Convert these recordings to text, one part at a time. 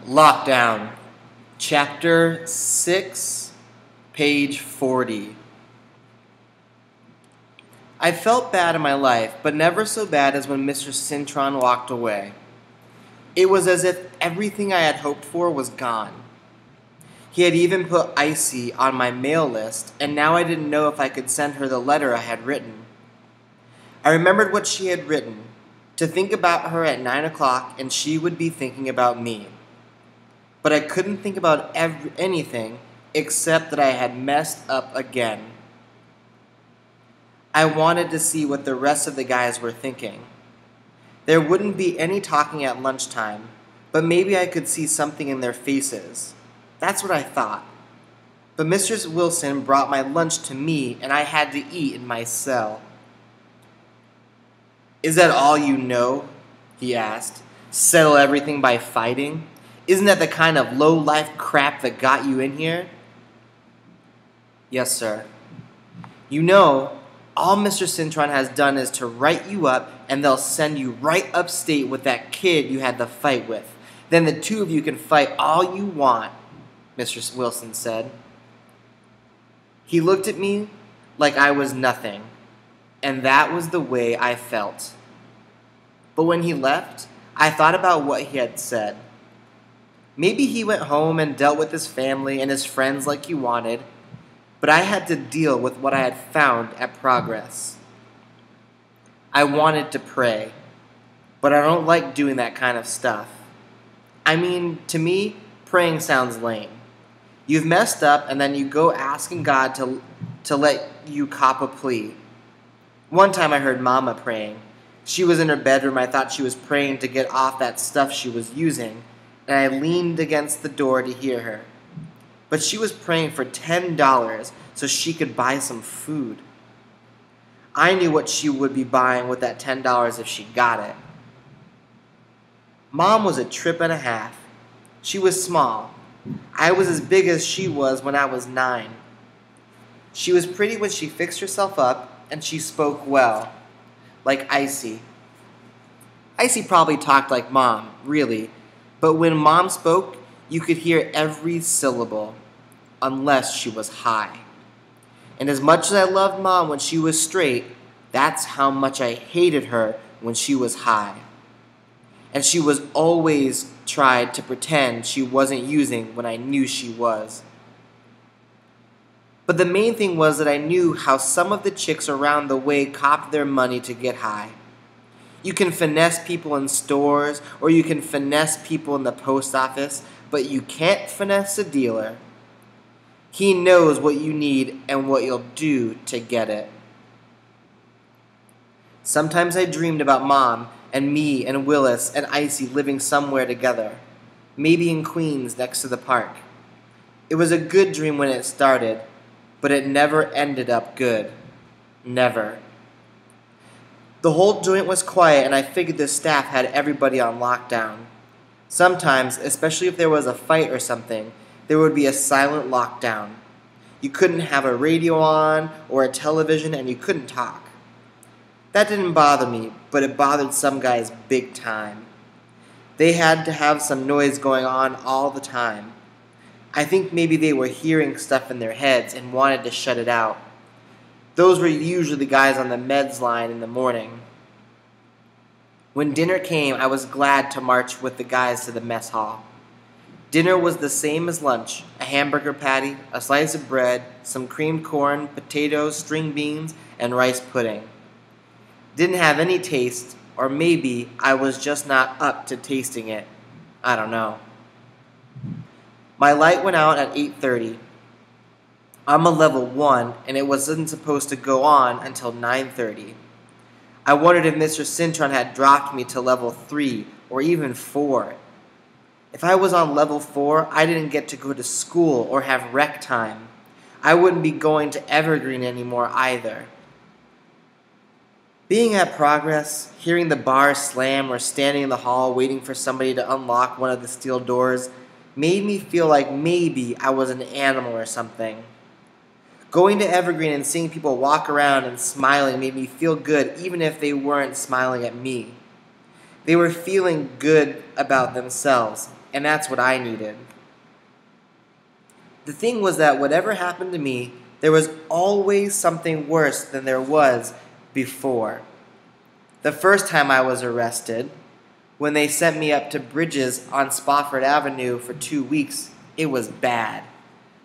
Lockdown, Chapter 6, page 40. I felt bad in my life, but never so bad as when Mr. Cintron walked away. It was as if everything I had hoped for was gone. He had even put Icy on my mail list, and now I didn't know if I could send her the letter I had written. I remembered what she had written, to think about her at 9 o'clock and she would be thinking about me. But I couldn't think about anything except that I had messed up again. I wanted to see what the rest of the guys were thinking. There wouldn't be any talking at lunchtime, but maybe I could see something in their faces. That's what I thought. But Mr. Wilson brought my lunch to me and I had to eat in my cell. "Is that all you know?" he asked. "Settle everything by fighting? Isn't that the kind of low-life crap that got you in here?" "Yes, sir." "You know, all Mr. Cintron has done is to write you up and they'll send you right upstate with that kid you had the fight with. Then the two of you can fight all you want," Mr. Wilson said. He looked at me like I was nothing, and that was the way I felt. But when he left, I thought about what he had said. Maybe he went home and dealt with his family and his friends like he wanted, but I had to deal with what I had found at Progress. I wanted to pray, but I don't like doing that kind of stuff. I mean, to me, praying sounds lame. You've messed up and then you go asking God to let you cop a plea. One time I heard Mama praying. She was in her bedroom. I thought she was praying to get off that stuff she was using, and I leaned against the door to hear her. But she was praying for $10 so she could buy some food. I knew what she would be buying with that $10 if she got it. Mom was a trip and a half. She was small. I was as big as she was when I was 9. She was pretty when she fixed herself up, and she spoke well, like Icy. Icy probably talked like Mom, really, but when Mom spoke, you could hear every syllable, unless she was high. And as much as I loved Mom when she was straight, that's how much I hated her when she was high. And she was always tried to pretend she wasn't using when I knew she was. But the main thing was that I knew how some of the chicks around the way copped their money to get high. You can finesse people in stores, or you can finesse people in the post office, but you can't finesse a dealer. He knows what you need and what you'll do to get it. Sometimes I dreamed about Mom and me and Willis and Icy living somewhere together, maybe in Queens next to the park. It was a good dream when it started, but it never ended up good. Never. The whole joint was quiet, and I figured the staff had everybody on lockdown. Sometimes, especially if there was a fight or something, there would be a silent lockdown. You couldn't have a radio on or a television, and you couldn't talk. That didn't bother me, but it bothered some guys big time. They had to have some noise going on all the time. I think maybe they were hearing stuff in their heads and wanted to shut it out. Those were usually the guys on the meds line in the morning. When dinner came, I was glad to march with the guys to the mess hall. Dinner was the same as lunch: a hamburger patty, a slice of bread, some creamed corn, potatoes, string beans, and rice pudding. Didn't have any taste, or maybe I was just not up to tasting it. I don't know. My light went out at 8:30. I'm a level 1, and it wasn't supposed to go on until 9:30. I wondered if Mr. Cintron had dropped me to level 3 or even 4. If I was on level 4, I didn't get to go to school or have rec time. I wouldn't be going to Evergreen anymore either. Being at Progress, hearing the bar slam, or standing in the hall waiting for somebody to unlock one of the steel doors made me feel like maybe I was an animal or something. Going to Evergreen and seeing people walk around and smiling made me feel good, even if they weren't smiling at me. They were feeling good about themselves, and that's what I needed. The thing was that whatever happened to me, there was always something worse than there was before. The first time I was arrested, when they sent me up to Bridges on Spofford Avenue for 2 weeks, it was bad.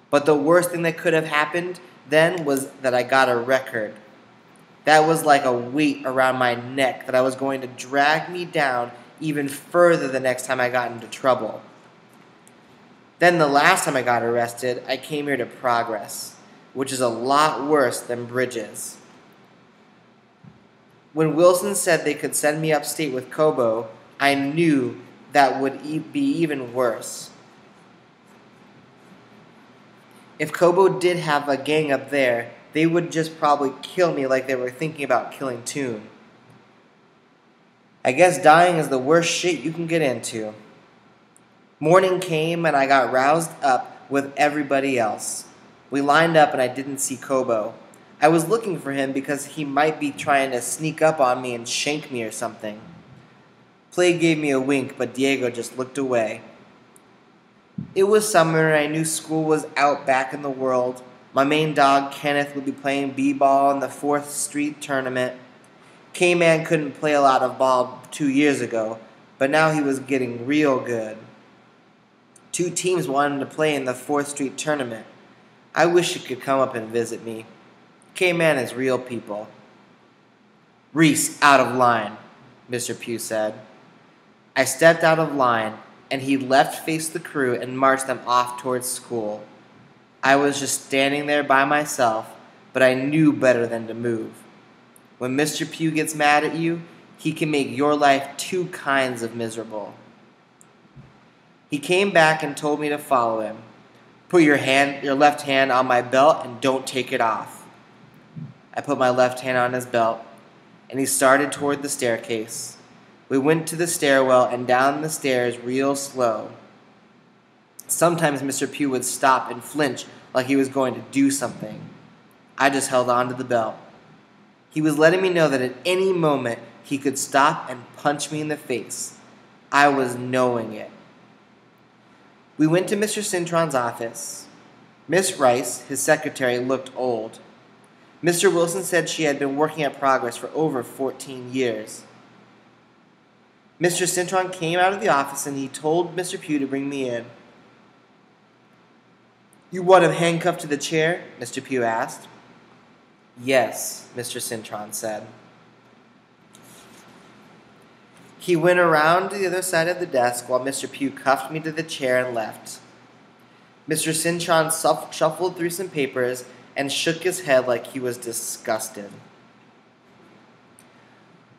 But the worst thing that could have happened then was that I got a record. That was like a weight around my neck that I was going to drag me down even further the next time I got into trouble. Then the last time I got arrested, I came here to Progress, which is a lot worse than Bridges. When Wilson said they could send me upstate with Cobo, I knew that would be even worse. If Cobo did have a gang up there, they would just probably kill me like they were thinking about killing Toon. I guess dying is the worst shit you can get into. Morning came and I got roused up with everybody else. We lined up and I didn't see Cobo. I was looking for him because he might be trying to sneak up on me and shank me or something. Play gave me a wink, but Diego just looked away. It was summer and I knew school was out back in the world. My main dog, Kenneth, would be playing b-ball in the 4th Street tournament. K-Man couldn't play a lot of ball 2 years ago, but now he was getting real good. 2 teams wanted to play in the 4th Street tournament. I wish he could come up and visit me. K-Man is real people. Reese, out of line, Mr. Pugh said. I stepped out of line, and he left-faced the crew and marched them off towards school. I was just standing there by myself, but I knew better than to move. When Mr. Pugh gets mad at you, he can make your life 2 kinds of miserable. He came back and told me to follow him. Put your left hand on my belt and don't take it off. I put my left hand on his belt, and he started toward the staircase. We went to the stairwell and down the stairs real slow. Sometimes Mr. Pugh would stop and flinch like he was going to do something. I just held on to the belt. He was letting me know that at any moment he could stop and punch me in the face. I was knowing it. We went to Mr. Cintron's office. Miss Rice, his secretary, looked old. Mr. Wilson said she had been working at Progress for over 14 years. Mr. Cintron came out of the office and he told Mr. Pugh to bring me in. You want him handcuffed to the chair? Mr. Pugh asked. Yes, Mr. Cintron said. He went around to the other side of the desk while Mr. Pugh cuffed me to the chair and left. Mr. Cintron shuffled through some papers and shook his head like he was disgusted.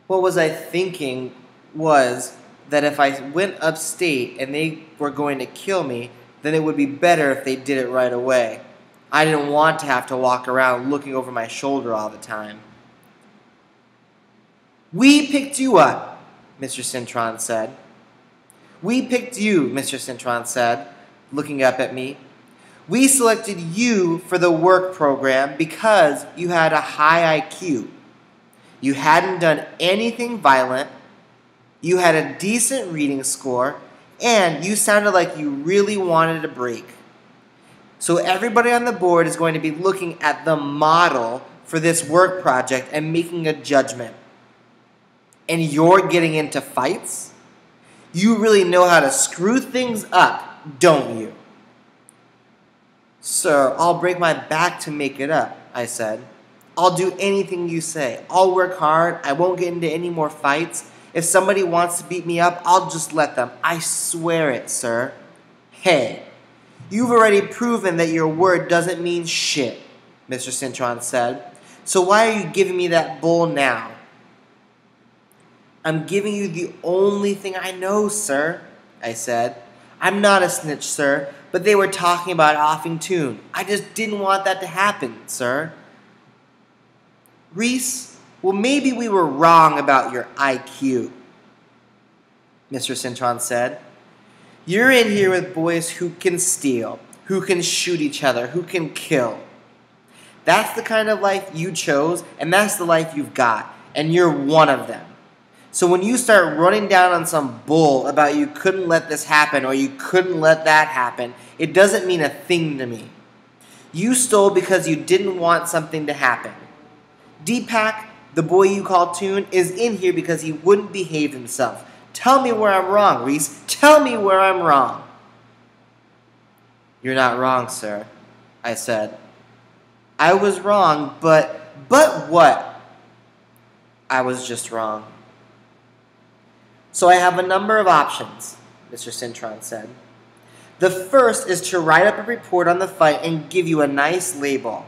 What was I thinking was that if I went upstate and they were going to kill me, then it would be better if they did it right away. I didn't want to have to walk around looking over my shoulder all the time. We picked you up, Mr. Cintron said. We picked you, Mr. Cintron said, looking up at me. We selected you for the work program because you had a high IQ. You hadn't done anything violent, you had a decent reading score, and you sounded like you really wanted a break. So everybody on the board is going to be looking at the model for this work project and making a judgment. And you're getting into fights? You really know how to screw things up, don't you? Sir, I'll break my back to make it up, I said. I'll do anything you say. I'll work hard. I won't get into any more fights. If somebody wants to beat me up, I'll just let them. I swear it, sir. Hey, you've already proven that your word doesn't mean shit, Mr. Cintron said. So why are you giving me that bull now? I'm giving you the only thing I know, sir, I said. I'm not a snitch, sir, but they were talking about offing Toon. I just didn't want that to happen, sir. Reese, well, maybe we were wrong about your IQ, Mr. Cintron said. You're in here with boys who can steal, who can shoot each other, who can kill. That's the kind of life you chose, and that's the life you've got, and you're one of them. So when you start running down on some bull about you couldn't let this happen or you couldn't let that happen, it doesn't mean a thing to me. You stole because you didn't want something to happen. Deepak, the boy you call Toon, is in here because he wouldn't behave himself. Tell me where I'm wrong, Reese. Tell me where I'm wrong. You're not wrong, sir, I said. I was wrong, but what? I was just wrong. So I have a number of options, Mr. Cintron said. The first is to write up a report on the fight and give you a nice label.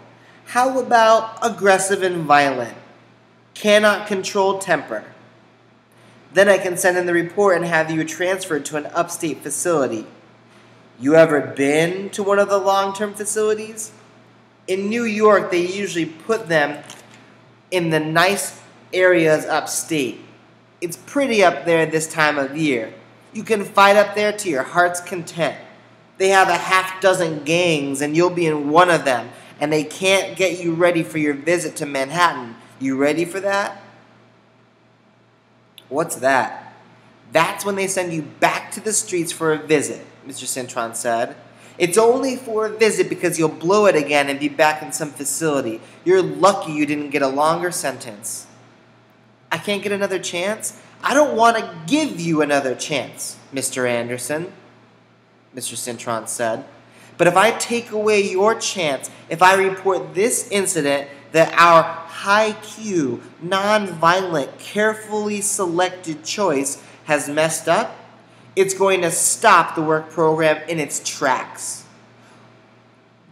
How about aggressive and violent? Cannot control temper. Then I can send in the report and have you transferred to an upstate facility. You ever been to one of the long-term facilities? In New York, they usually put them in the nice areas upstate. It's pretty up there this time of year. You can fight up there to your heart's content. They have a half-dozen gangs, and you'll be in one of them, and they can't get you ready for your visit to Manhattan. You ready for that? What's that? That's when they send you back to the streets for a visit, Mr. Cintron said. It's only for a visit because you'll blow it again and be back in some facility. You're lucky you didn't get a longer sentence. I can't get another chance? I don't want to give you another chance, Mr. Anderson, Mr. Cintron said. But if I take away your chance, if I report this incident that our high-Q, non-violent, carefully selected choice has messed up, it's going to stop the work program in its tracks.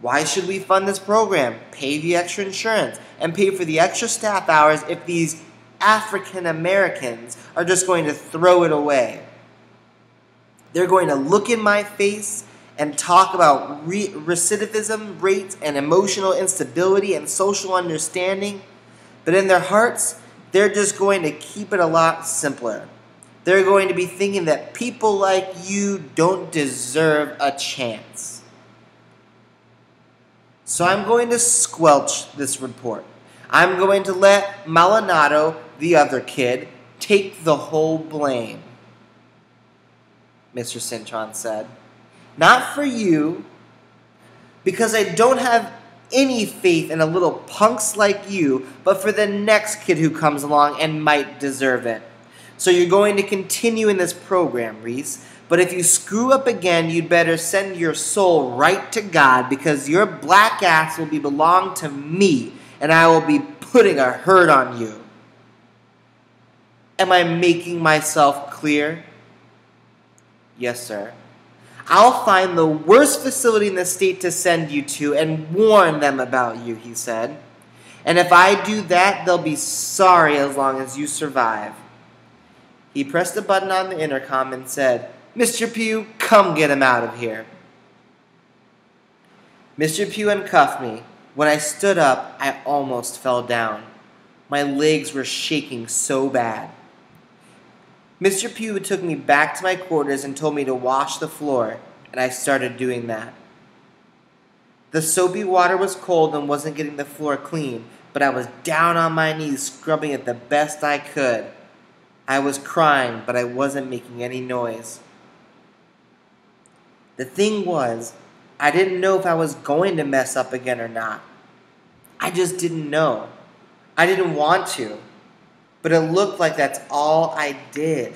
Why should we fund this program, pay the extra insurance, and pay for the extra staff hours if these African Americans are just going to throw it away? They're going to look in my face and talk about recidivism rates and emotional instability and social understanding, but in their hearts, they're just going to keep it a lot simpler. They're going to be thinking that people like you don't deserve a chance. So I'm going to squelch this report. I'm going to let Maldonado, the other kid, take the whole blame, Mr. Cintron said. Not for you, because I don't have any faith in a little punks like you, but for the next kid who comes along and might deserve it. So you're going to continue in this program, Reese. But if you screw up again, you'd better send your soul right to God, because your black ass will belong to me, and I will be putting a hurt on you. Am I making myself clear? Yes, sir. I'll find the worst facility in the state to send you to and warn them about you, he said. And if I do that, they'll be sorry as long as you survive. He pressed a button on the intercom and said, Mr. Pugh, come get him out of here. Mr. Pugh uncuffed me. When I stood up, I almost fell down. My legs were shaking so bad. Mr. Pugh took me back to my quarters and told me to wash the floor, and I started doing that. The soapy water was cold and wasn't getting the floor clean, but I was down on my knees scrubbing it the best I could. I was crying, but I wasn't making any noise. The thing was, I didn't know if I was going to mess up again or not. I just didn't know. I didn't want to. But it looked like that's all I did.